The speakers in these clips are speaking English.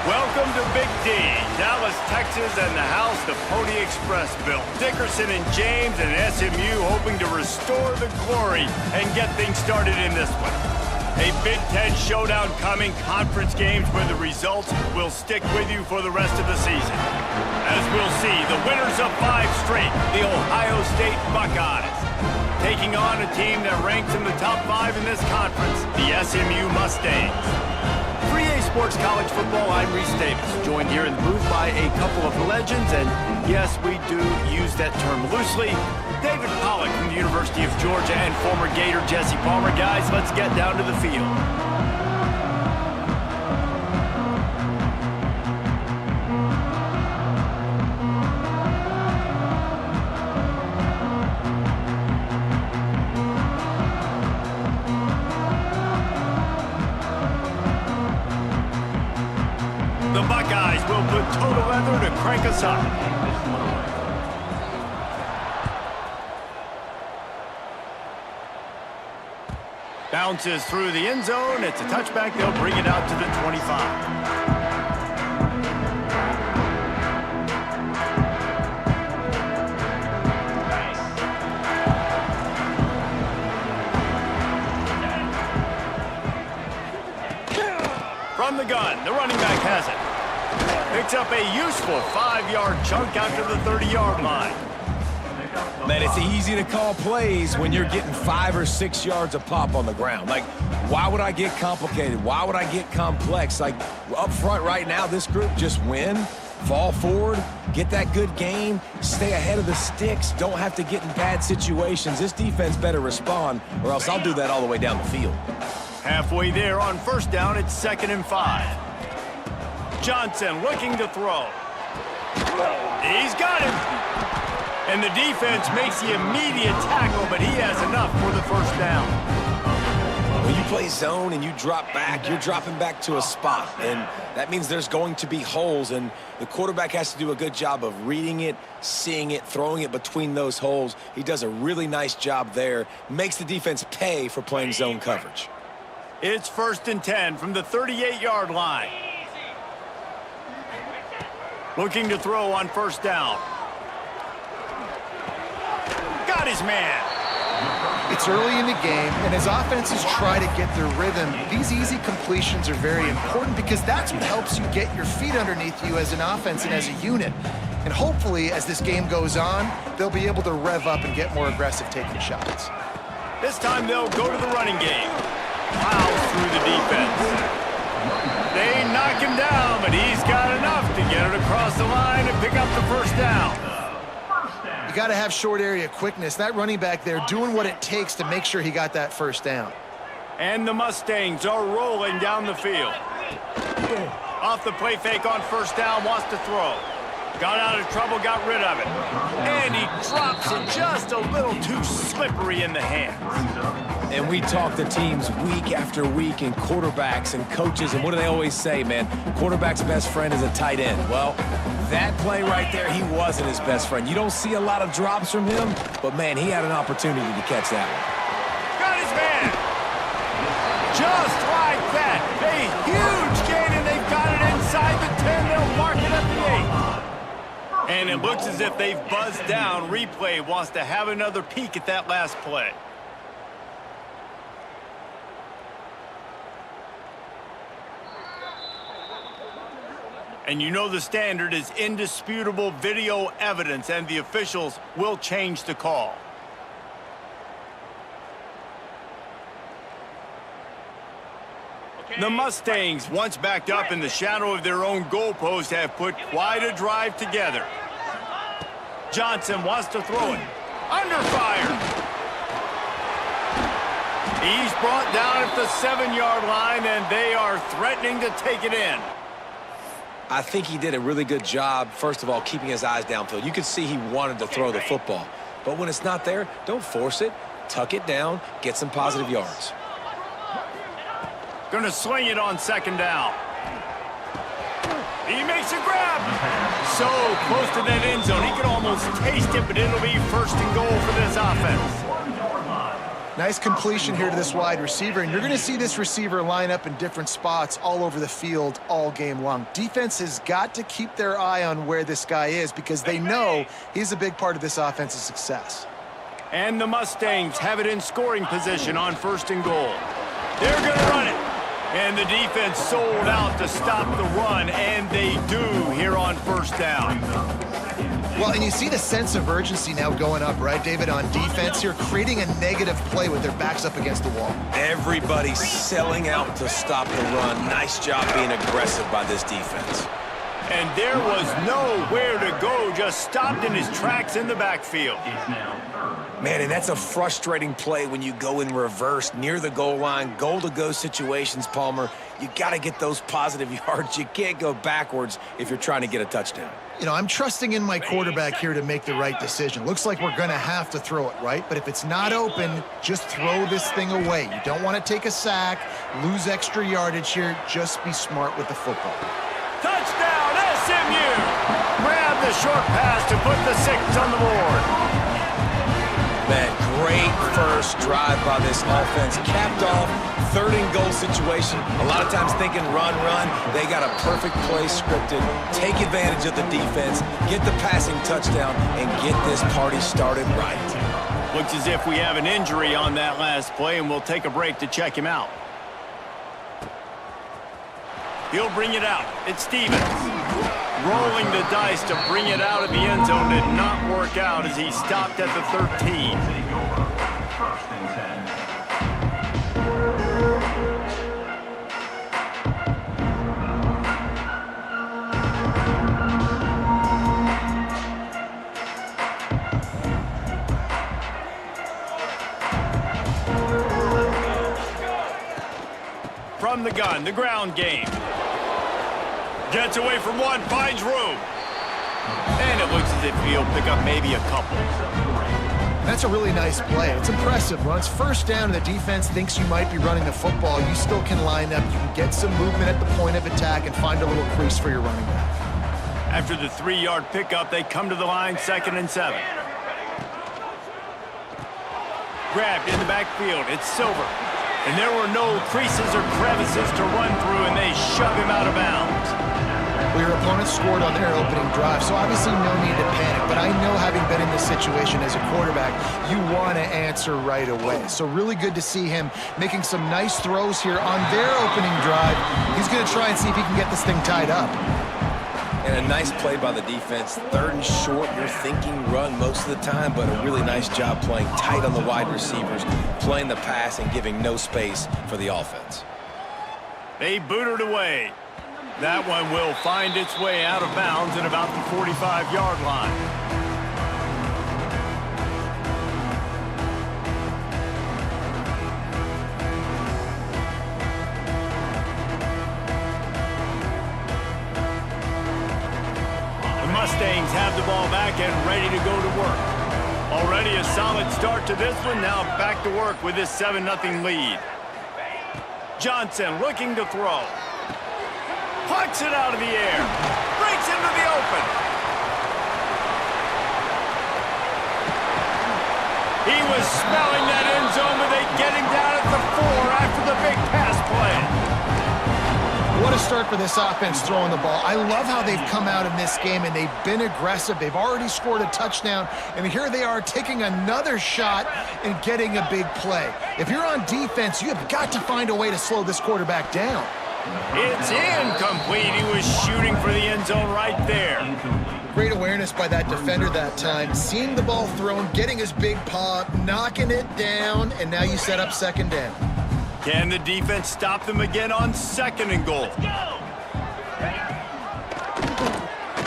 Welcome to Big D, Dallas, Texas, and the house the Pony Express built. Dickerson and James and SMU hoping to restore the glory and get things started in this one. A Big Ten showdown coming, conference games where the results will stick with you for the rest of the season. As we'll see, the winners of 5 straight, the Ohio State Buckeyes, taking on a team that ranks in the top 5 in this conference, the SMU Mustangs. 3A Sports College Football, I'm Reese Davis, joined here in the booth by a couple of legends, and yes, we do use that term loosely. David Pollack from the University of Georgia and former Gator Jesse Palmer. Guys, let's get down to the field. The Buckeyes will put total leather to crank us up. Bounces through the end zone. It's a touchback. They'll bring it out to the 25. From the gun, the running back has it. Picks up a useful 5-yard chunk out to the 30-yard line. Man, it's easy to call plays when you're getting 5 or 6 yards a pop on the ground. Like, why would I get complicated? Why would I get complex? Like, up front right now, this group just win, fall forward, get that good gain, stay ahead of the sticks, don't have to get in bad situations. This defense better respond, or else I'll do that all the way down the field. Halfway there on first down, it's 2nd and 5. Johnson looking to throw. He's got him. And the defense makes the immediate tackle, but he has enough for the first down. When you play zone and you drop back, you're dropping back to a spot. And that means there's going to be holes, and the quarterback has to do a good job of reading it, seeing it, throwing it between those holes. He does a really nice job there. Makes the defense pay for playing zone coverage. It's 1st and 10 from the 38-yard line. Looking to throw on first down. Got his man. It's early in the game, and as offenses try to get their rhythm, these easy completions are very important because that's what helps you get your feet underneath you as an offense and as a unit. And hopefully, as this game goes on, they'll be able to rev up and get more aggressive taking shots. This time they'll go to the running game. Plows through the defense. They knock him down, but he's got enough to get it across the line and pick up the first down. You got to have short area quickness. That running back there doing what it takes to make sure he got that first down. And the Mustangs are rolling down the field. Off the play fake on first down, wants to throw. Got out of trouble, got rid of it. And he drops it just a little too slippery in the hands. And we talk to teams week after week and quarterbacks and coaches, and what do they always say, man? Quarterback's best friend is a tight end. Well, that play right there, he wasn't his best friend. You don't see a lot of drops from him, but, man, he had an opportunity to catch that one. Got his man. Just like that. A huge gain, and they've got it inside the 10. They'll mark it at the 8. And it looks as if they've buzzed down. Replay wants to have another peek at that last play. And you know the standard is indisputable video evidence, and the officials will change the call. The Mustangs, once backed up in the shadow of their own goalpost, have put quite a drive together. Johnson wants to throw it. Under fire. He's brought down at the 7-yard line, and they are threatening to take it in. I think he did a really good job, first of all, keeping his eyes downfield. You could see he wanted to throw the football. But when it's not there, don't force it. Tuck it down. Get some positive yards. Going to swing it on 2nd down. He makes a grab. So close to that end zone. He can almost taste it, but it'll be 1st and goal for this offense. Nice completion here to this wide receiver, and you're going to see this receiver line up in different spots all over the field all game long. Defense has got to keep their eye on where this guy is because they know he's a big part of this offense's success. And the Mustangs have it in scoring position on 1st and goal. They're going to run it. And the defense sold out to stop the run, and they do here on 1st down. Well, and you see the sense of urgency now going up, right, David, on defense here, creating a negative play with their backs up against the wall. Everybody's selling out to stop the run. Nice job being aggressive by this defense. And there was nowhere to go, just stopped in his tracks in the backfield. Man, and that's a frustrating play when you go in reverse near the goal line, goal-to-go situations, Palmer. You got to get those positive yards. You can't go backwards if you're trying to get a touchdown. You know, I'm trusting in my quarterback here to make the right decision. Looks like we're going to have to throw it, right? But if it's not open, just throw this thing away. You don't want to take a sack, lose extra yardage here. Just be smart with the football. Touchdown, SMU! Grab the short pass to put the 6 on the board. Man, great first drive by this offense. Capped off, 3rd and goal situation. A lot of times thinking run. They got a perfect play scripted. Take advantage of the defense, get the passing touchdown, and get this party started right. Looks as if we have an injury on that last play, and we'll take a break to check him out. He'll bring it out. It's Stevens. Rolling the dice to bring it out of the end zone did not work out as he stopped at the 13. From the gun, the ground game. Gets away from one, finds room. And it looks as if he'll pick up maybe a couple. That's a really nice play. It's impressive. When it's 1st down and the defense thinks you might be running the football, you still can line up. You can get some movement at the point of attack and find a little crease for your running back. After the 3-yard pickup, they come to the line, 2nd and 7. Grabbed in the backfield. It's Silver. And there were no creases or crevices to run through, and they shove him out of bounds. Well, your opponent scored on their opening drive, so obviously no need to panic. But I know, having been in this situation as a quarterback, you want to answer right away. So really good to see him making some nice throws here on their opening drive. He's going to try and see if he can get this thing tied up. And a nice play by the defense. 3rd and short, you're thinking run most of the time, but a really nice job playing tight on the wide receivers, playing the pass and giving no space for the offense. They boot it away. That one will find its way out of bounds at about the 45-yard line. Mustangs have the ball back and ready to go to work. Already a solid start to this one. Now back to work with this 7-0 lead. Johnson looking to throw. Plucks it out of the air. Breaks into the open. He was smelling that end zone, but they get him down at the 4 after the big pass play. What a start for this offense throwing the ball. I love how they've come out in this game, and they've been aggressive. They've already scored a touchdown, and here they are taking another shot and getting a big play. If you're on defense, you have got to find a way to slow this quarterback down. It's incomplete. He was shooting for the end zone right there. Great awareness by that defender that time. Seeing the ball thrown, getting his big paw, knocking it down, and now you set up 2nd down. Can the defense stop them again on 2nd and goal?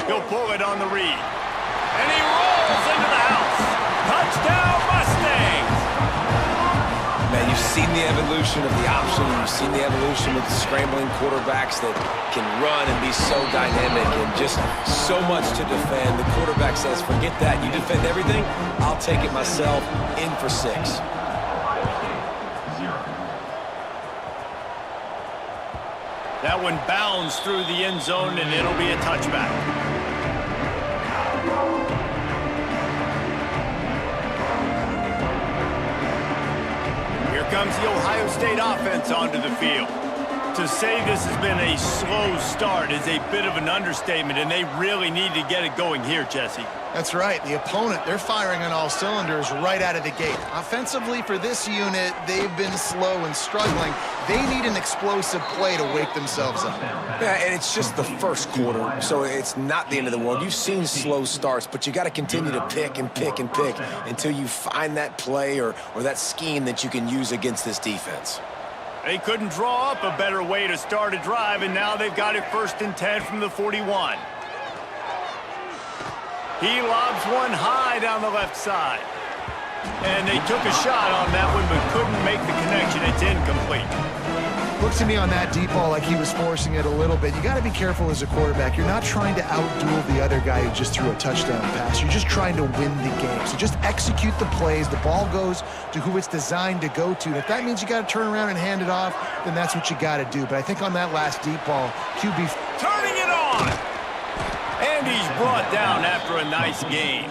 He'll pull it on the read. And he rolls into the house. Touchdown, Mustangs! Man, you've seen the evolution of the option. You've seen the evolution of the scrambling quarterbacks that can run and be so dynamic and just so much to defend. The quarterback says, forget that. You defend everything, I'll take it myself. In for 6. That one bounds through the end zone, and it'll be a touchback. comes the Ohio State offense onto the field. To say this has been a slow start is a bit of an understatement, and they really need to get it going here, Jesse. That's right. The opponent, they're firing on all cylinders right out of the gate. Offensively, for this unit, they've been slow and struggling. They need an explosive play to wake themselves up. Yeah, and it's just the first quarter, so it's not the end of the world. You've seen slow starts, but you got to continue to pick and pick and pick until you find that play or that scheme that you can use against this defense. They couldn't draw up a better way to start a drive, and now they've got it 1st and 10 from the 41. He lobs one high down the left side. And they took a shot on that one, but couldn't make the connection. It's incomplete. Looks to me on that deep ball like he was forcing it a little bit. You got to be careful as a quarterback. You're not trying to outduel the other guy who just threw a touchdown pass. You're just trying to win the game. So just execute the plays. The ball goes to who it's designed to go to. And if that means you got to turn around and hand it off, then that's what you got to do. But I think on that last deep ball, QB turning it on. And he's brought down after a nice gain.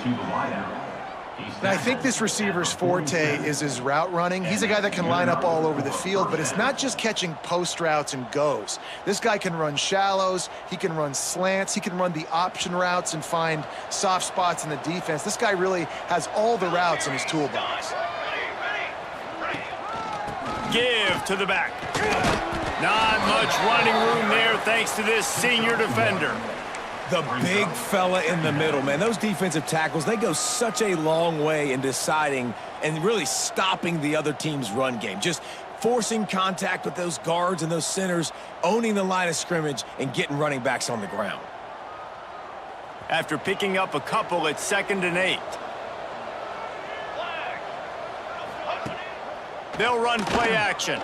And I think this receiver's forte is his route running. He's a guy that can line up all over the field, but it's not just catching post routes and goes. This guy can run shallows, he can run slants, he can run the option routes and find soft spots in the defense. This guy really has all the routes in his toolbox. Give to the back. Not much running room there thanks to this senior defender. The big fella in the middle, man. Those defensive tackles, they go such a long way in deciding and really stopping the other team's run game. Just forcing contact with those guards and those centers, owning the line of scrimmage, and getting running backs on the ground. After picking up a couple, it's 2nd and 8. They'll run play action.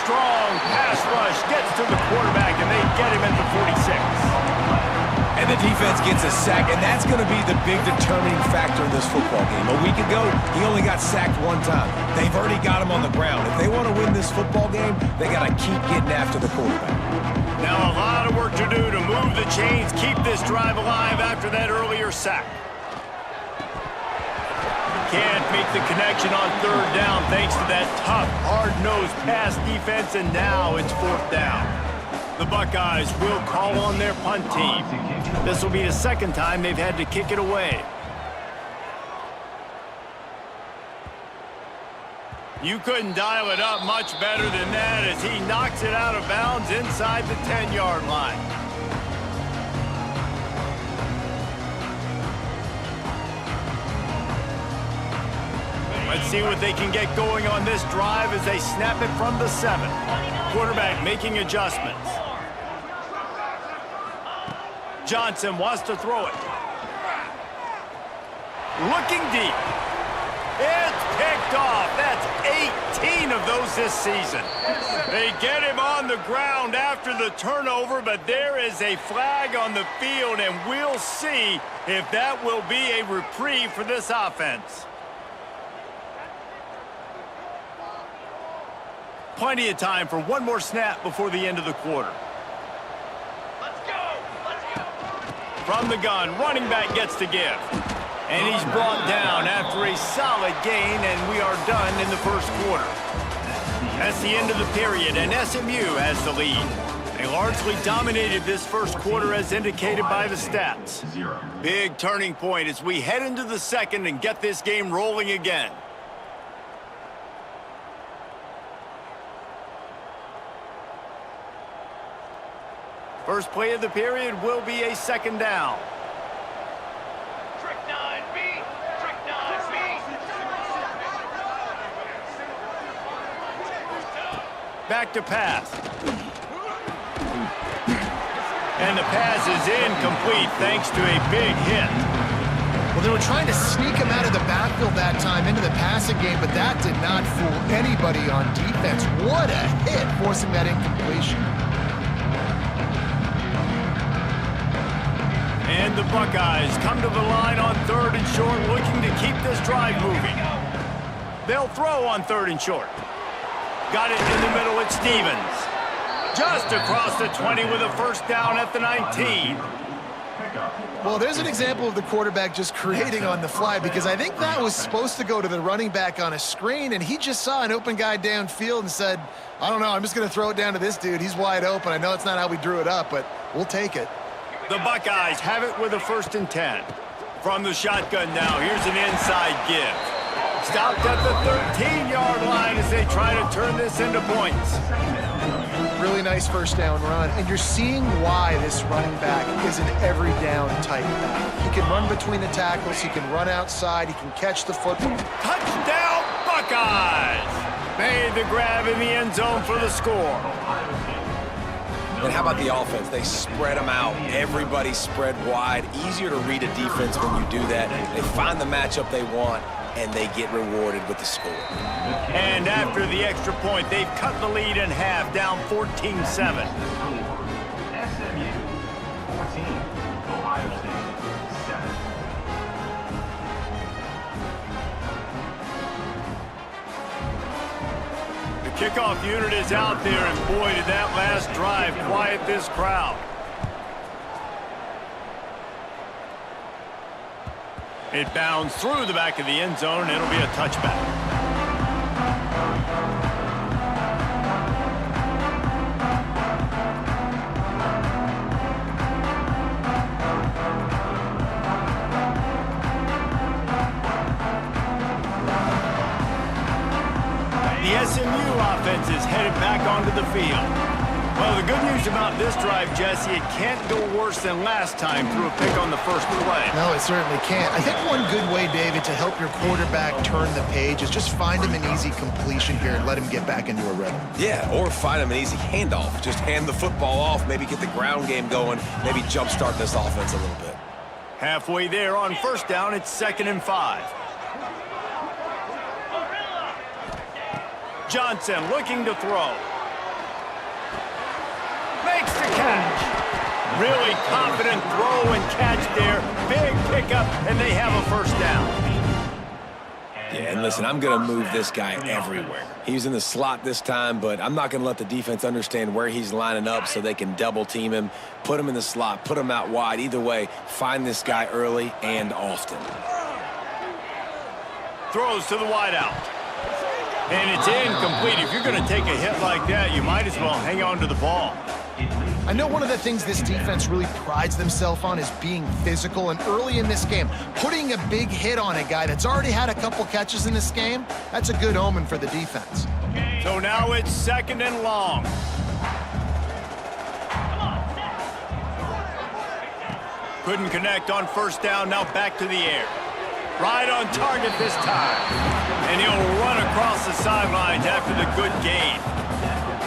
Strong pass rush gets to the quarterback, and they get him at the 46. And the defense gets a sack, and that's going to be the big determining factor in this football game. A week ago, he only got sacked one time. They've already got him on the ground. If they want to win this football game, they got to keep getting after the quarterback. Now a lot of work to do to move the chains, keep this drive alive after that earlier sack. Can't make the connection on 3rd down thanks to that tough, hard-nosed pass defense, and now it's 4th down. The Buckeyes will call on their punt team. This will be the 2nd time they've had to kick it away. You couldn't dial it up much better than that as he knocks it out of bounds inside the 10-yard line. Let's see what they can get going on this drive as they snap it from the 7. Quarterback making adjustments. Johnson wants to throw it. Looking deep. It's picked off. That's 18 of those this season. They get him on the ground after the turnover, but there is a flag on the field, and we'll see if that will be a reprieve for this offense. Plenty of time for one more snap before the end of the quarter. Let's go! Let's go! From the gun, running back gets to give. And he's brought down after a solid gain, and we are done in the first quarter. That's the end of the period, and SMU has the lead. They largely dominated this first quarter as indicated by the stats. Big turning point as we head into the second and get this game rolling again. First play of the period will be a 2nd down. Trick 9B. Trick 9B. Back to pass. And the pass is incomplete thanks to a big hit. Well, they were trying to sneak him out of the backfield that time into the passing game, but that did not fool anybody on defense. What a hit, forcing that incompletion. And the Buckeyes come to the line on 3rd and short, looking to keep this drive moving. They'll throw on 3rd and short. Got it in the middle at Stevens. Just across the 20 with a 1st down at the 19. Well, there's an example of the quarterback just creating on the fly, because I think that was supposed to go to the running back on a screen, and he just saw an open guy downfield and said, I don't know, I'm just going to throw it down to this dude. He's wide open. I know it's not how we drew it up, but we'll take it. The Buckeyes have it with a 1st and 10. From the shotgun now, here's an inside give. Stopped at the 13-yard line as they try to turn this into points. Really nice first down run, and you're seeing why this running back is an every down type back. He can run between the tackles, he can run outside, he can catch the football. Touchdown, Buckeyes! Made the grab in the end zone for the score. And how about the offense? They spread them out. Everybody spread wide. Easier to read a defense when you do that. They find the matchup they want, and they get rewarded with the score. And after the extra point, they've cut the lead in half, down 14-7. SMU 14, Ohio State 7. The kickoff unit is out there, and boy, did that last drive quiet this crowd. It bounds through the back of the end zone, and it'll be a touchback. The SMU offense is headed back onto the field. Well, the good news about this drive, Jesse, it can't go worse than last time through a pick on the first play. No, it certainly can't. I think one good way, David, to help your quarterback turn the page is just find him an easy completion here and let him get back into a rhythm. Yeah, or find him an easy handoff. Just hand the football off, maybe get the ground game going, maybe jumpstart this offense a little bit. Halfway there on first down, it's 2nd and 5. Johnson looking to throw. Makes the catch. Really confident throw and catch there. Big pickup, and they have a first down. Yeah, and listen, I'm going to move this guy everywhere. He's in the slot this time, but I'm not going to let the defense understand where he's lining up so they can double team him, put him in the slot, put him out wide. Either way, find this guy early and often. Throws to the wideout. And it's incomplete. If you're going to take a hit like that, you might as well hang on to the ball. I know one of the things this defense really prides themselves on is being physical, and early in this game, putting a big hit on a guy that's already had a couple catches in this game, that's a good omen for the defense. So now it's 2nd and long. Couldn't connect on first down, now back to the air. Right on target this time. And he'll run across the sidelines after the good gain.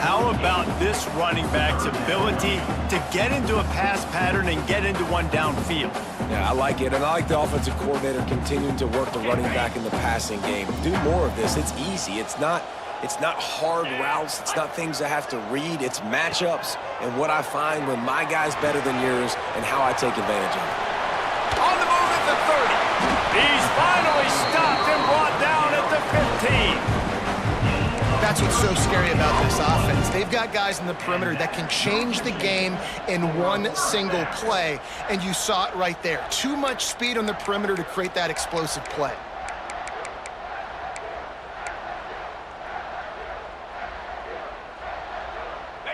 How about this running back's ability to get into a pass pattern and get into one downfield? Yeah, I like it, and I like the offensive coordinator continuing to work the running back in the passing game. Do more of this. It's easy. It's not hard routes. It's not things I have to read. It's matchups and what I find when my guy's better than yours and how I take advantage of it. On the move at the 30. He's finally stopped and brought down at the 15. That's what's so scary about this offense. They've got guys in the perimeter that can change the game in one single play, and you saw it right there. Too much speed on the perimeter to create that explosive play.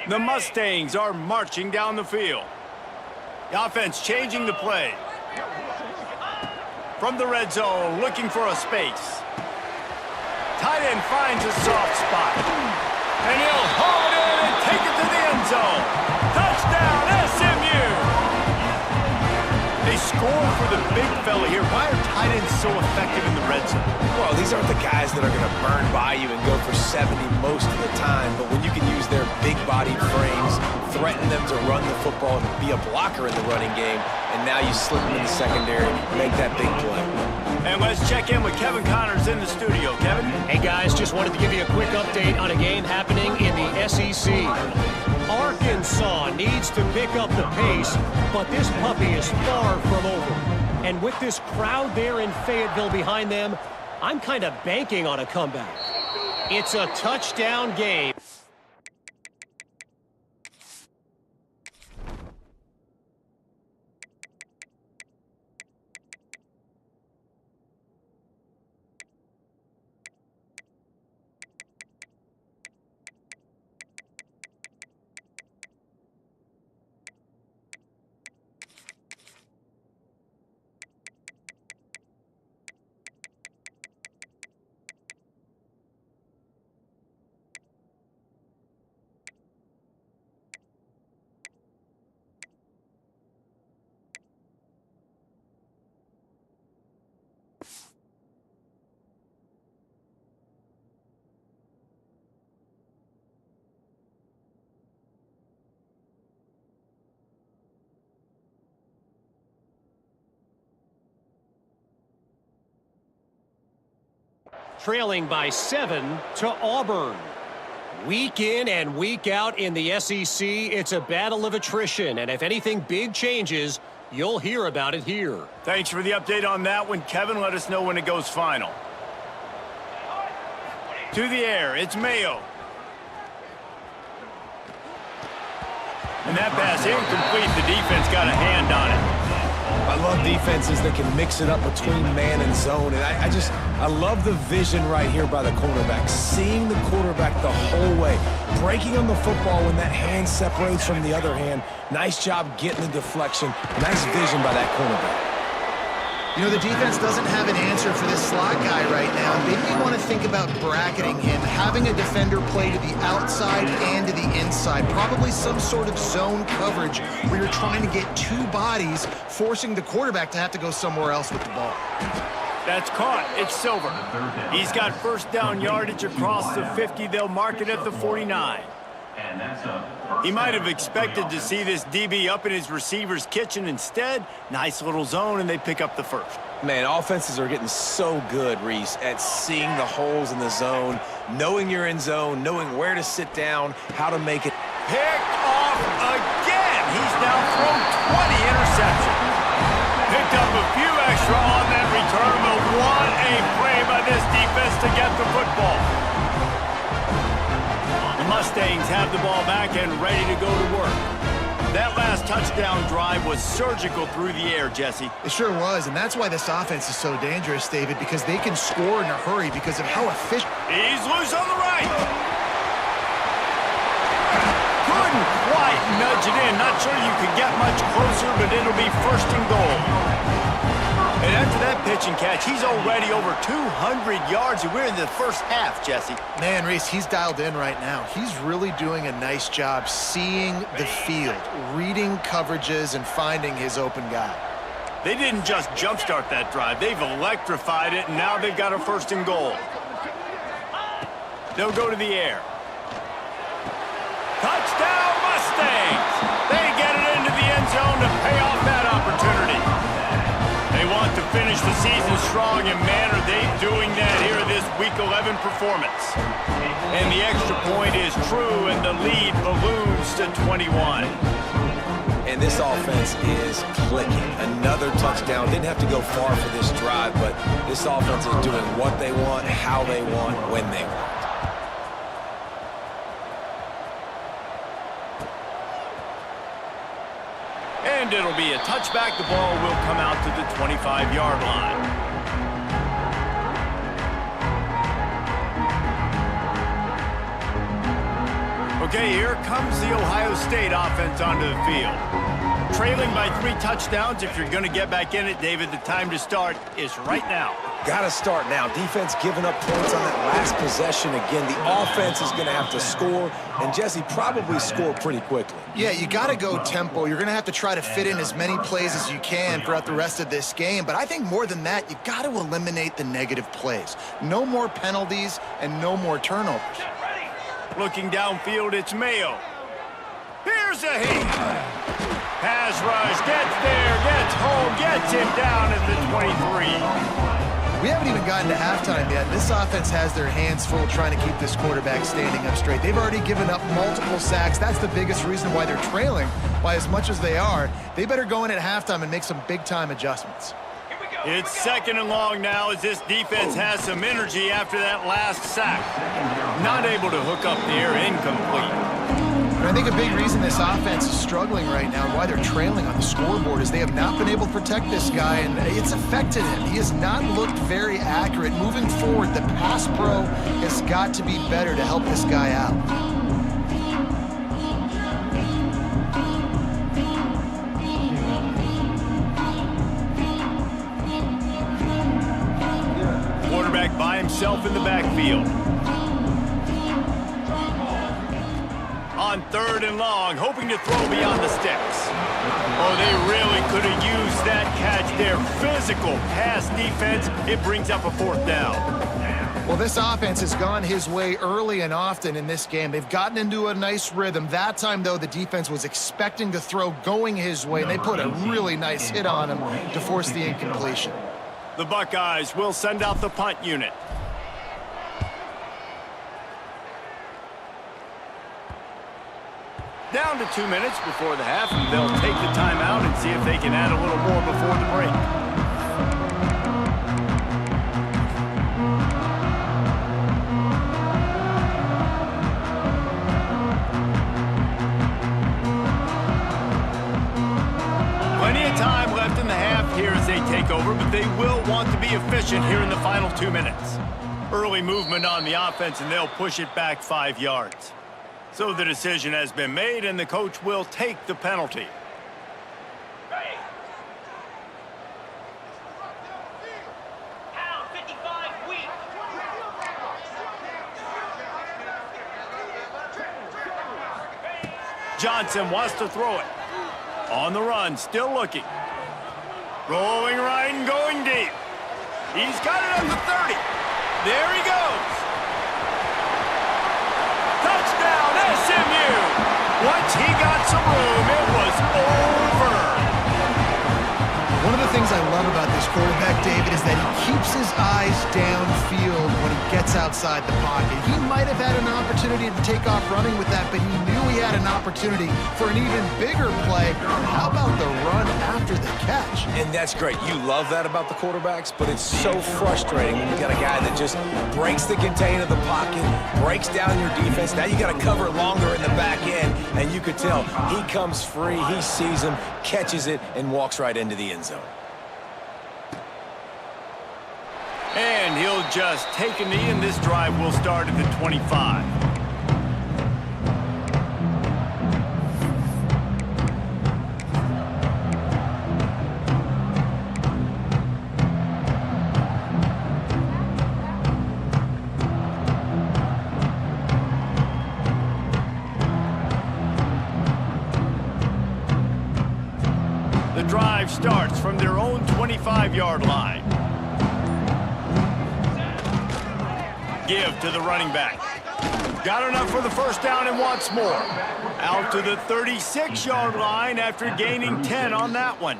The Mustangs are marching down the field. The offense changing the play. From the red zone, looking for a space. Tight end finds a soft spot. And he'll haul it in and take it to the end zone. Touchdown, SMU! They score for the big fella here. Why are tight ends so effective in the red zone? Well, these aren't the guys that are going to burn by you and go for 70 most of the time, but when you can use their big-bodied frames, threaten them to run the football and be a blocker in the running game, and now you slip them in the secondary, make that big play. And let's check in with Kevin Connors in the studio. Kevin? Hey, guys, just wanted to give you a quick update on a game happening in the SEC. Arkansas needs to pick up the pace, but this puppy is far from over. And with this crowd there in Fayetteville behind them, I'm kind of banking on a comeback. It's a touchdown game. trailing by 7 to Auburn. Week in and week out in the SEC, it's a battle of attrition, and if anything big changes, you'll hear about it here. Thanks for the update on that one, Kevin. Let us know when it goes final. To the air, it's Mayo. And that pass incomplete. The defense got a hand on it. I love defenses that can mix it up between man and zone. And I love the vision right here by the quarterback. Seeing the quarterback the whole way. Breaking on the football when that hand separates from the other hand. Nice job getting the deflection. Nice vision by that cornerback. You know, the defense doesn't have an answer for this slot guy right now. They may want to think about bracketing him, having a defender play to the outside and to the inside. Probably some sort of zone coverage where you're trying to get two bodies, forcing the quarterback to have to go somewhere else with the ball. That's caught. It's Silver. He's got first down yardage across the 50. They'll mark it at the 49. He might have expected to see this DB up in his receiver's kitchen. Instead, nice little zone, and they pick up the first. Man, offenses are getting so good, Reese, at seeing the holes in the zone, knowing you're in zone, knowing where to sit down, how to make it. Picked off again. He's now thrown 20 interceptions. Picked up a few extra on that return, but what a play by this defense to get the football. Mustangs have the ball back and ready to go to work. That last touchdown drive was surgical through the air, Jesse. It sure was, and that's why this offense is so dangerous, David, because they can score in a hurry because of how efficient. He's loose on the right. Couldn't quite nudge it in. Not sure you could get much closer, but it'll be first and goal. And after that pitch and catch, he's already over 200 yards, and we're in the first half, Jesse. Man, Reese, he's dialed in right now. He's really doing a nice job seeing the field, reading coverages, and finding his open guy. They didn't just jumpstart that drive. They've electrified it, and now they've got a first and goal. They'll go to the air. Touchdown, Mustangs! They get it into the end zone to pay off that opportunity. They want to finish the season strong, and man, are they doing that here in this Week 11 performance. And the extra point is true, and the lead balloons to 21. And this offense is clicking. Another touchdown. Didn't have to go far for this drive, but this offense is doing what they want, how they want, when they want. And it'll be a touchback. The ball will come out to the 25-yard line. Okay, here comes the Ohio State offense onto the field. Trailing by 3 touchdowns. If you're going to get back in it, David, the time to start is right now. Got to start now. Defense giving up points on that last possession again. The offense is going to have to score, and Jesse probably score pretty quickly. Yeah, you got to go tempo. You're going to have to try to fit in as many plays as you can throughout the rest of this game. But I think more than that, you got to eliminate the negative plays. No more penalties and no more turnovers. Looking downfield, it's Mayo. Here's a hit. Pass rush, gets there, gets home, gets him down at the 23. We haven't even gotten to halftime yet. This offense has their hands full trying to keep this quarterback standing up straight. They've already given up multiple sacks. That's the biggest reason why they're trailing by as much as they are. They better go in at halftime and make some big-time adjustments. It's second and long now as this defense has some energy after that last sack. Not able to hook up the air, incomplete. And I think a big reason this offense is struggling right now, why they're trailing on the scoreboard, is they have not been able to protect this guy, and it's affected him. He has not looked very accurate. Moving forward, the pass pro has got to be better to help this guy out. Quarterback by himself in the backfield. On third and long, hoping to throw beyond the sticks. Oh, they really could have used that catch there. Physical pass defense. It brings up a fourth down. Well, this offense has gone his way early and often in this game. They've gotten into a nice rhythm. That time, though, the defense was expecting to throw going his way, and they put a really nice hit on him to force the incompletion. The Buckeyes will send out the punt unit. Down to 2 minutes before the half, and they'll take the timeout and see if they can add a little more before the break. Plenty of time left in the half here as they take over, but they will want to be efficient here in the final 2 minutes. Early movement on the offense, and they'll push it back 5 yards. So the decision has been made, and the coach will take the penalty. Johnson wants to throw it. On the run, still looking. Rolling right and going deep. He's got it up to 30. There he goes. Touchdown, SMU. Once he got some room, it was over. One of the things I love about this quarterback, David, is that he keeps his eyes downfield when he gets outside the pocket. He might have had an opportunity to take off running with that, but he knew he had an opportunity for an even bigger play. How about the run after the catch? And that's great. You love that about the quarterbacks, but it's so frustrating when you got a guy that just breaks the contain of the pocket, breaks down your defense. Now you got to cover longer in the back end, and you could tell he comes free, he sees him, catches it, and walks right into the end zone. And he'll just take a knee, and this drive will start at the 25. The drive starts from their own 25-yard line. Give to the running back. Got enough for the first down and wants more. Out to the 36-yard line after gaining 10 on that one.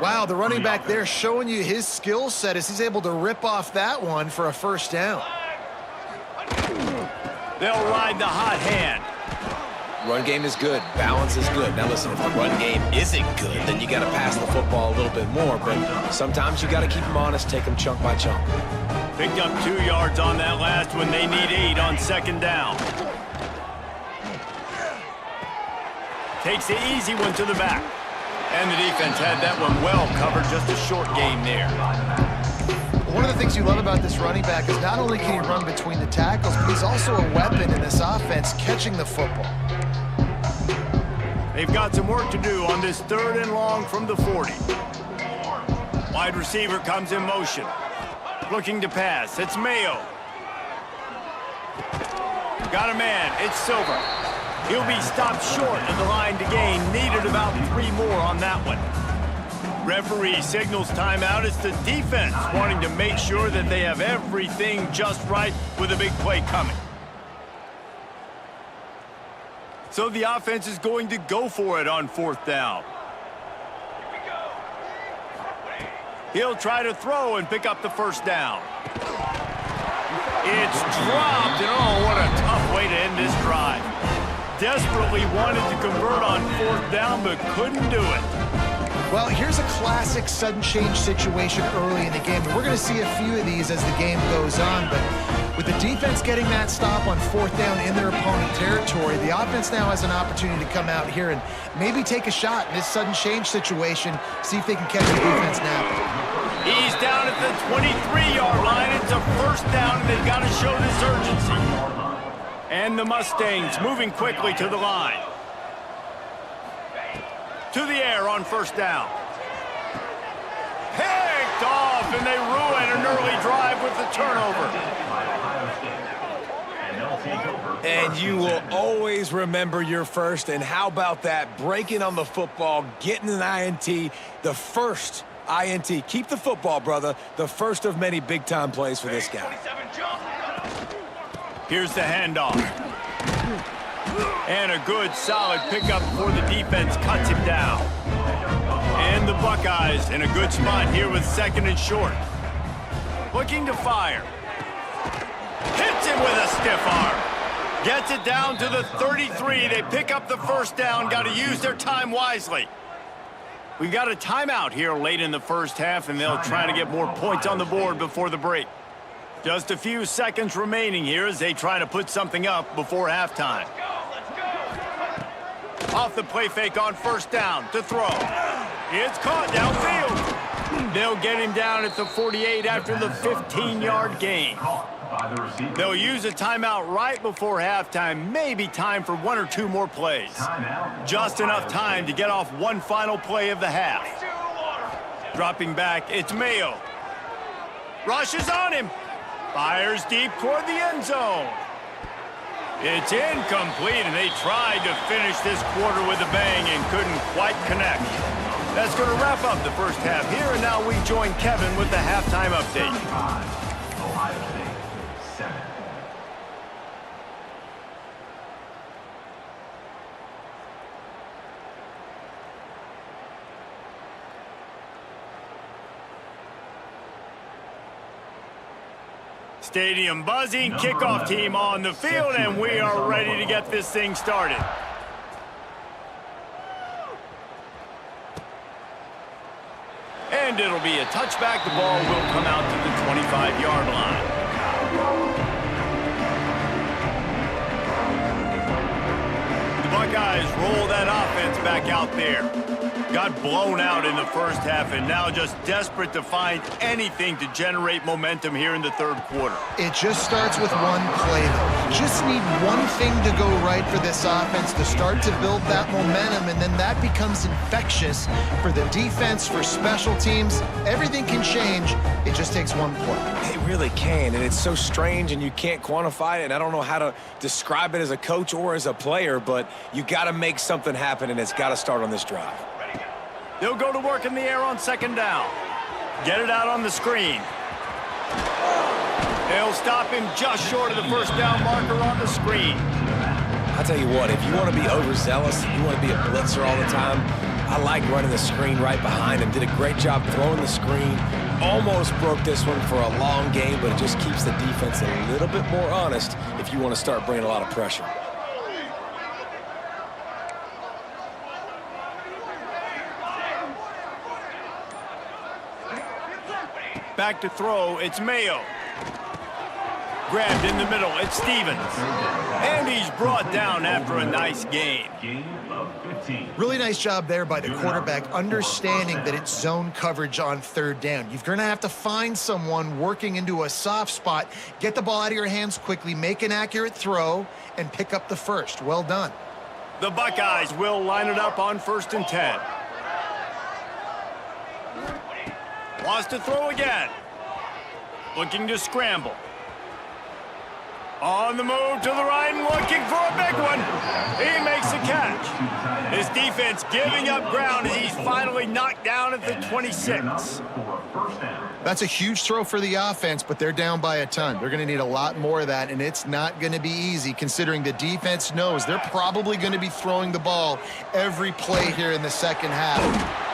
Wow, the running back there showing you his skill set as he's able to rip off that one for a first down. They'll ride the hot hand. Run game is good. Balance is good. Now listen, if the run game isn't good, then you got to pass the football a little bit more. But sometimes you got to keep them honest, take them chunk by chunk. Picked up 2 yards on that last one. They need 8 on second down. Takes the easy one to the back. And the defense had that one well covered. Just a short game there. One of the things you love about this running back is not only can he run between the tackles, but he's also a weapon in this offense catching the football. They've got some work to do on this 3rd and long from the 40. Wide receiver comes in motion. Looking to pass. It's Mayo. Got a man. It's Silver. He'll be stopped short of the line to gain. Needed about 3 more on that one. Referee signals timeout. It's the defense wanting to make sure that they have everything just right with a big play coming. So the offense is going to go for it on 4th down. He'll try to throw and pick up the first down. It's dropped, and oh, what a tough way to end this drive. Desperately wanted to convert on 4th down, but couldn't do it. Well, here's a classic sudden change situation early in the game. We're going to see a few of these as the game goes on, but with the defense getting that stop on 4th down in their opponent territory, the offense now has an opportunity to come out here and maybe take a shot in this sudden change situation, see if they can catch the defense napping. He's down at the 23-yard line. It's a first down, and they've got to show this urgency. And the Mustangs moving quickly to the line. To the air on first down. Picked off, and they ruin an early drive with the turnover. And you will always remember your first, and how about that? Breaking on the football, getting an INT, the first INT. Keep the football, brother. The first of many big-time plays for this guy. Here's the handoff. And a good, solid pickup before the defense cuts him down. And the Buckeyes in a good spot here with 2nd and short. Looking to fire. Hits him with a stiff arm. Gets it down to the 33. They pick up the first down. Got to use their time wisely. We got a timeout here late in the first half, and they'll try to get more points on the board before the break. Just a few seconds remaining here as they try to put something up before halftime. Off the play fake on first down to throw. It's caught downfield. They'll get him down at the 48 after the 15-yard gain. They'll use a timeout right before halftime. Maybe time for one or two more plays. Just enough time to get off one final play of the half. Dropping back, it's Mayo. Rushes on him. Fires deep toward the end zone. It's incomplete, and they tried to finish this quarter with a bang and couldn't quite connect. That's going to wrap up the first half here, and now we join Kevin with the halftime update. Ohio State, 7. Stadium buzzing, kickoff team on the field, and we are ready to get this thing started. And it'll be a touchback. The ball will come out to the 25-yard line. The Buckeyes roll that offense back out there. Got blown out in the first half and now just desperate to find anything to generate momentum here in the third quarter. It just starts with one play, though. You just need one thing to go right for this offense to start to build that momentum, and then that becomes infectious for the defense, for special teams. Everything can change. It just takes one play. It really can, and it's so strange, and you can't quantify it, and I don't know how to describe it as a coach or as a player, but you got to make something happen, and it's got to start on this drive. They'll go to work in the air on second down. Get it out on the screen. They'll stop him just short of the first down marker on the screen. I'll tell you what, if you want to be overzealous, you want to be a blitzer all the time, I like running the screen right behind him. Did a great job throwing the screen. Almost broke this one for a long game, but it just keeps the defense a little bit more honest if you want to start bringing a lot of pressure. Back to throw, it's Mayo. Grabbed in the middle, it's Stevens. And he's brought down after a nice gain. Gain of 15. Really nice job there by the quarterback, understanding that it's zone coverage on third down. You're going to have to find someone working into a soft spot, get the ball out of your hands quickly, make an accurate throw, and pick up the first. Well done. The Buckeyes will line it up on 1st and 10. Wants to throw again. Looking to scramble. On the move to the right and looking for a big one. He makes a catch. His defense giving up ground as he's finally knocked down at the 26. That's a huge throw for the offense, but they're down by a ton. They're going to need a lot more of that, and it's not going to be easy considering the defense knows they're probably going to be throwing the ball every play here in the second half.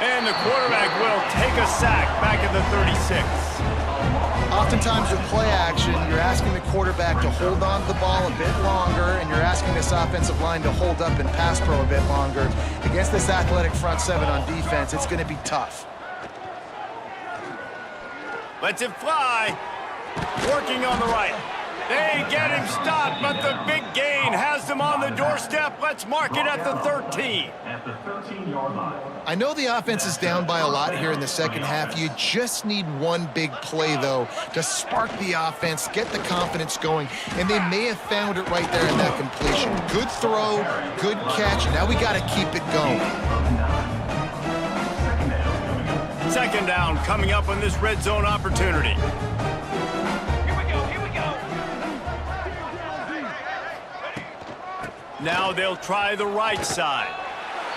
And the quarterback will take a sack back at the 36. Oftentimes with play action, you're asking the quarterback to hold on to the ball a bit longer, and you're asking this offensive line to hold up and pass pro a bit longer. Against this athletic front seven on defense, it's going to be tough. Lets it fly. Working on the right. They get him stopped, but the big gain has them on the doorstep. Let's mark it at the 13. At the 13-yard line. I know the offense is down by a lot here in the second half. You just need one big play, though, to spark the offense, get the confidence going, and they may have found it right there in that completion. Good throw, good catch. Now we got to keep it going. Second down coming up on this red zone opportunity. Now they'll try the right side.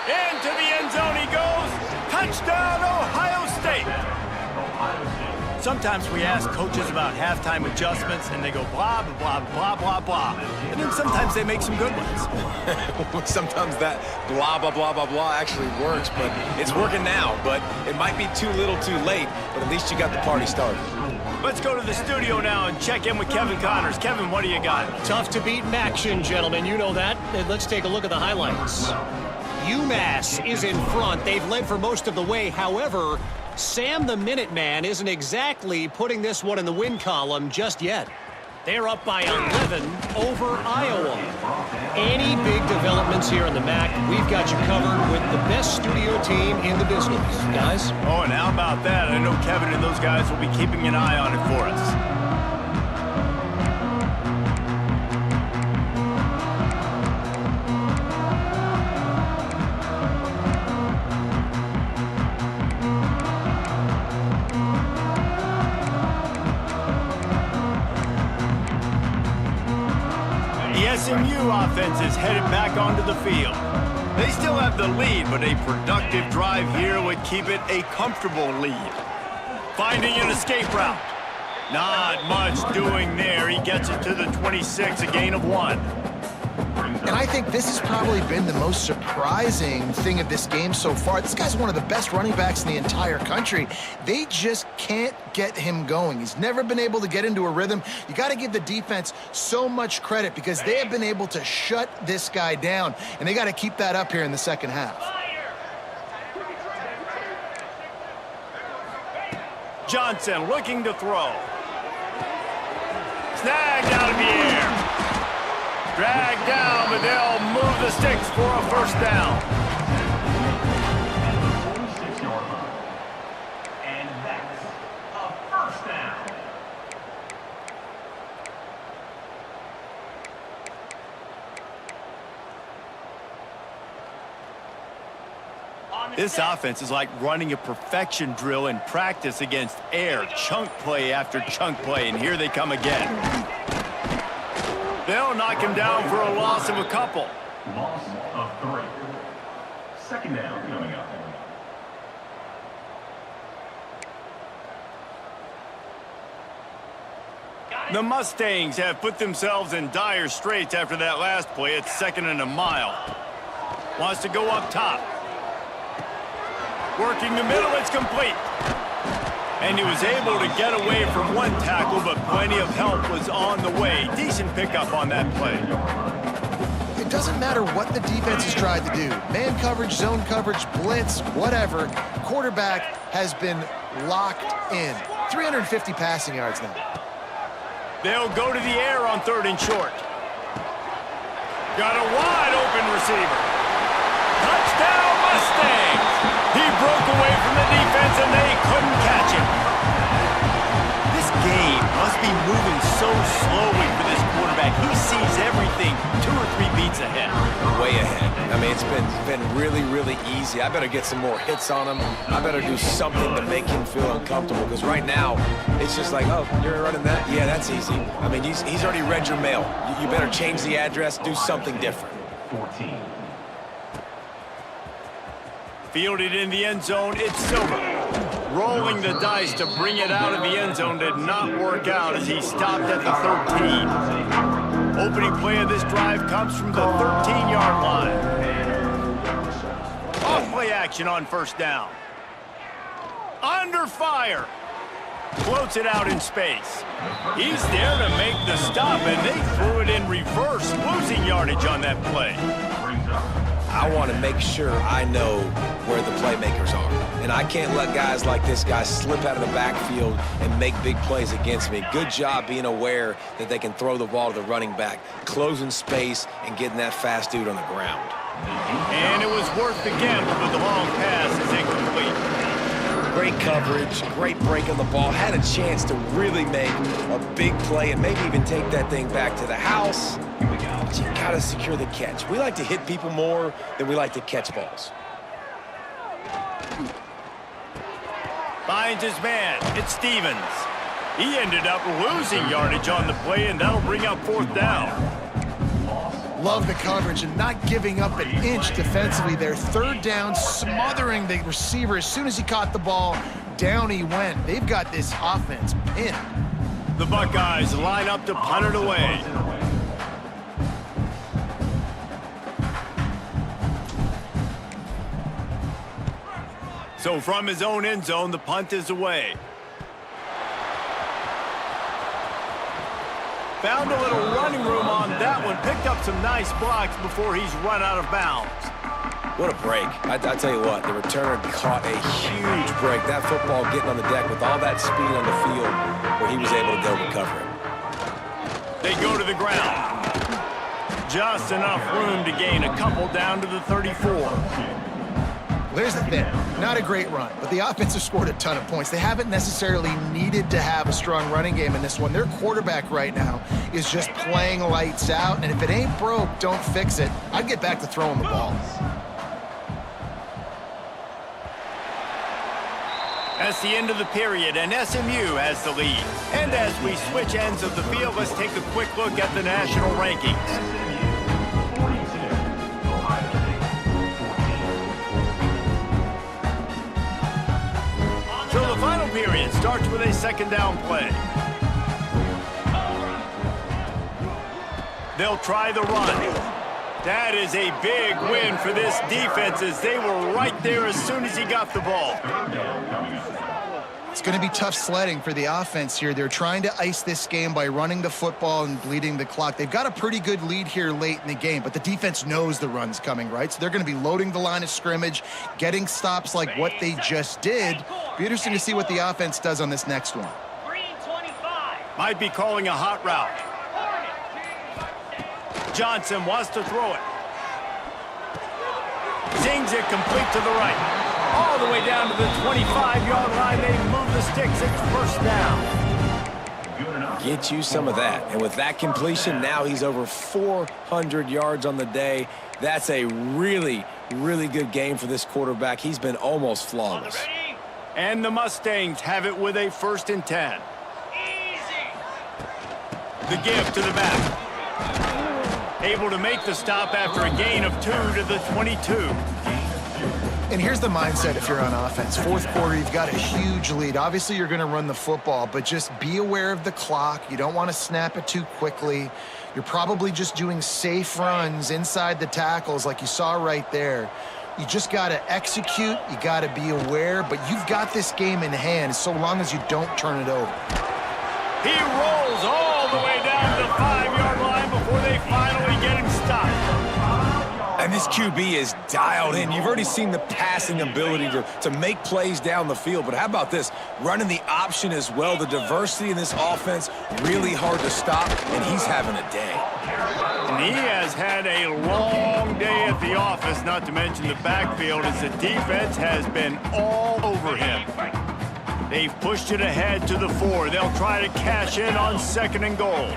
Into the end zone he goes. Touchdown, Ohio State. Sometimes we ask coaches about halftime adjustments, and they go blah, blah, blah, blah, blah. And then sometimes they make some good ones. Sometimes that blah, blah, blah, blah, blah actually works, but it's working now. But it might be too little too late, but at least you got the party started. Let's go to the studio now and check in with Kevin Connors. Kevin, what do you got? Tough to beat action, gentlemen. You know that. And let's take a look at the highlights. UMass is in front. They've led for most of the way. However, Sam the Minuteman isn't exactly putting this one in the win column just yet. They're up by 11 over Iowa. Any big developments here in the MAC, we've got you covered with the best studio team in the business. Guys? Oh, and how about that? I know Kevin and those guys will be keeping an eye on it for us. The SMU offense is headed back onto the field. They still have the lead, but a productive drive here would keep it a comfortable lead. Finding an escape route. Not much doing there. He gets it to the 26, a gain of 1. And I think this has probably been the most surprising thing of this game so far. This guy's one of the best running backs in the entire country. They just can't get him going. He's never been able to get into a rhythm. You got to give the defense so much credit because they have been able to shut this guy down, and they got to keep that up here in the second half. Johnson looking to throw. Snagged out of the air. Dragged down, but they'll move the sticks for a first down. 46-yard line. And that's a first down. This offense is like running a perfection drill in practice against air. Chunk play after chunk play, and here they come again. They'll knock him down for a loss of a couple. Loss of 3. Second down coming up. The Mustangs have put themselves in dire straits after that last play. It's 2nd and a mile. Wants to go up top. Working the middle, it's complete. And he was able to get away from one tackle, but plenty of help was on the way. Decent pickup on that play. It doesn't matter what the defense has tried to do. Man coverage, zone coverage, blitz, whatever. Quarterback has been locked in. 350 passing yards now. They'll go to the air on 3rd and short. Got a wide open receiver. Touchdown Mustangs! He broke away from the defense and they couldn't catch him. This game must be moving so slowly for this quarterback. He sees everything 2 or 3 beats ahead. Way ahead. I mean, it's been really, really easy. I better get some more hits on him. I better do something to make him feel uncomfortable because right now, it's just like, oh, you're running that? Yeah, that's easy. I mean, he's already read your mail. You better change the address, do something different. 14. Fielded in the end zone, it's Silver. Rolling the dice to bring it out of the end zone did not work out as he stopped at the 13. Opening play of this drive comes from the 13-yard line. Off play action on 1st down. Under fire. Floats it out in space. He's there to make the stop, and they threw it in reverse, losing yardage on that play. I want to make sure I know where the playmakers are. And I can't let guys like this guy slip out of the backfield and make big plays against me. Good job being aware that they can throw the ball to the running back, closing space, and getting that fast dude on the ground. And it was worth the gamble, but the long pass is incomplete. Great coverage, great break on the ball. Had a chance to really make a big play and maybe even take that thing back to the house. But you gotta secure the catch. We like to hit people more than we like to catch balls. Finds his man. It's Stevens. He ended up losing yardage on the play, and that'll bring up 4th down. Love the coverage and not giving up an inch defensively there. 3rd down, smothering the receiver as soon as he caught the ball. down he went. They've got this offense pinned. The Buckeyes line up to punt it away. So from his own end zone, the punt is away. Found a little running room on that one. Picked up some nice blocks before he's run out of bounds. What a break. I tell you what, the returner caught a huge break. That football getting on the deck with all that speed on the field where he was able to go recover it. They go to the ground. Just enough room to gain a couple down to the 34. There's the thing. Not a great run, but the offense has scored a ton of points. They haven't necessarily needed to have a strong running game in this one. Their quarterback right now is just playing lights out, and if it ain't broke, don't fix it. I'd get back to throwing the ball. That's the end of the period, and SMU has the lead. And as we switch ends of the field, let's take a quick look at the national rankings. So the final period starts with a second down play. They'll try the run. That is a big win for this defense as they were right there as soon as he got the ball. It's going to be tough sledding for the offense here. They're trying to ice this game by running the football and bleeding the clock. They've got a pretty good lead here late in the game, but the defense knows the run's coming, right? So they're going to be loading the line of scrimmage, getting stops like what they just did. Be interesting to see what the offense does on this next one. Might be calling a hot route. Johnson wants to throw it. Zings it complete to the right. All the way down to the 25-yard line. They move the sticks. It's first down. Get you some of that. And with that completion, now he's over 400 yards on the day. That's a really, really good game for this quarterback. He's been almost flawless. And the Mustangs have it with a 1st and 10. The give to the back. Able to make the stop after a gain of 2 to the 22. And here's the mindset if you're on offense. Fourth quarter, you've got a huge lead. Obviously, you're going to run the football, but just be aware of the clock. You don't want to snap it too quickly. You're probably just doing safe runs inside the tackles like you saw right there. You just got to execute. You got to be aware, but you've got this game in hand so long as you don't turn it over. He rolls all the way down to the 5-yard line before they finally get him stopped. And this QB is dialed in. You've already seen the passing ability to make plays down the field, but how about this? Running the option as well. The diversity in this offense, really hard to stop, and he's having a day. And he has had a long day at the office, not to mention the backfield, as the defense has been all over him. They've pushed it ahead to the 4. They'll try to cash in on 2nd and goal.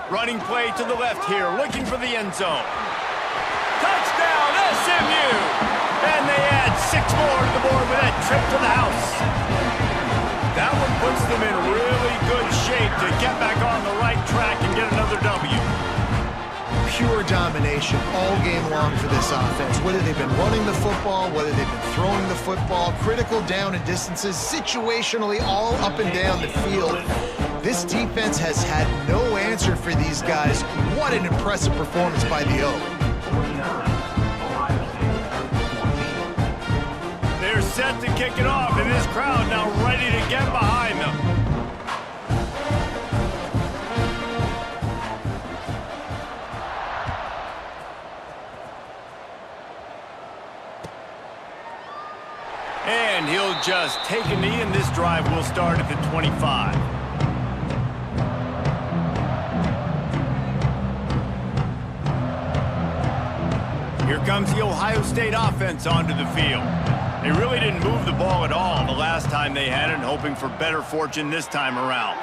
Running play to the left here, looking for the end zone. Touchdown, SMU! And they add 6 more to the board with that trip to the house. That one puts them in really good shape to get back on the right track and get another W. Pure domination all game long for this offense. Whether they've been running the football, whether they've been throwing the football, critical down and distances, situationally all up and down the field. This defense has had no answer for these guys. What an impressive performance by the O. They're set to kick it off, and this crowd now ready to get behind them. And he'll just take a knee, and this drive will start at the 25. Here comes the Ohio State offense onto the field. They really didn't move the ball at all the last time they had it, hoping for better fortune this time around.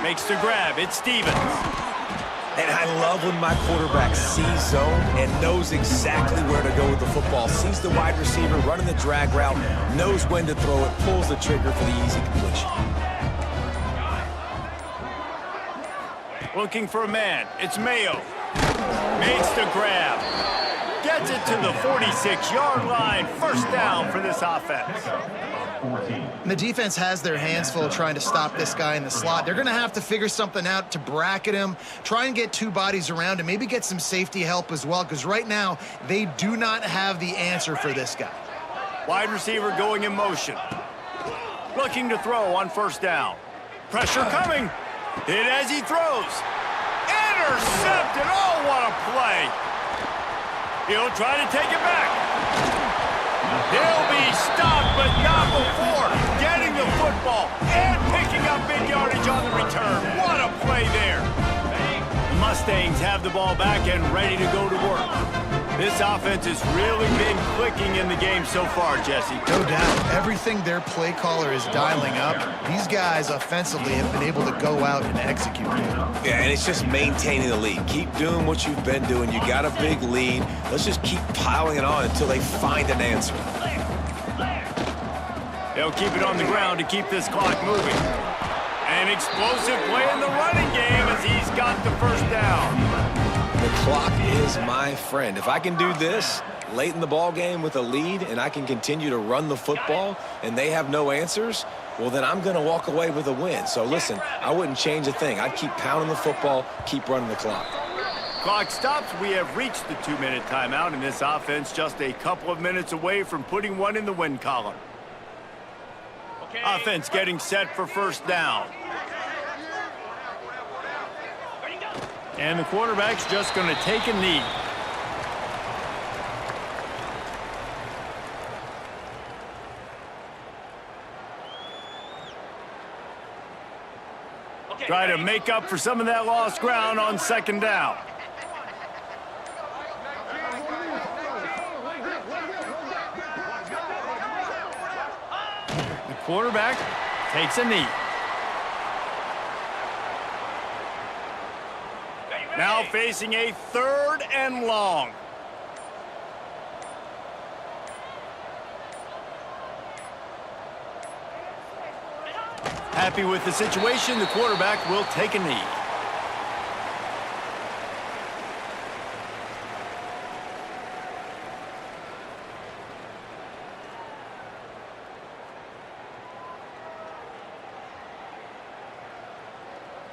Makes the grab. It's Stevens. And I love when my quarterback sees zone and knows exactly where to go with the football. Sees the wide receiver running the drag route, knows when to throw it, pulls the trigger for the easy completion. Looking for a man. It's Mayo. Makes the grab. Gets it to the 46-yard line. First down for this offense. 14. And the defense has their hands full trying to stop this guy in the slot. They're going to have to figure something out to bracket him, try and get two bodies around him, maybe get some safety help as well, because right now they do not have the answer for this guy. Wide receiver going in motion. Looking to throw on first down. Pressure coming. Hit as he throws. Intercepted. Oh, what a play. He'll try to take it back. He'll be stopped, but not before getting the football and picking up big yardage on the return. What a play there. The Mustangs have the ball back and ready to go to work. This offense has really been clicking in the game so far, Jesse. No doubt. Everything their play caller is dialing up, these guys offensively have been able to go out and execute. Yeah, and it's just maintaining the lead. Keep doing what you've been doing. You got a big lead. Let's just keep piling it on until they find an answer. They'll keep it on the ground to keep this clock moving. An explosive play in the running game as he's got the first down. The clock is my friend. If I can do this late in the ball game with a lead and I can continue to run the football and they have no answers, well, then I'm going to walk away with a win. So listen, I wouldn't change a thing. I'd keep pounding the football, keep running the clock. Clock stops. We have reached the 2-minute timeout, and this offense just a couple of minutes away from putting one in the win column. Offense getting set for first down. And the quarterback's just going to take a knee. Try to make up for some of that lost ground on second down. The quarterback takes a knee. Now facing a 3rd and long. Happy with the situation, the quarterback will take a knee.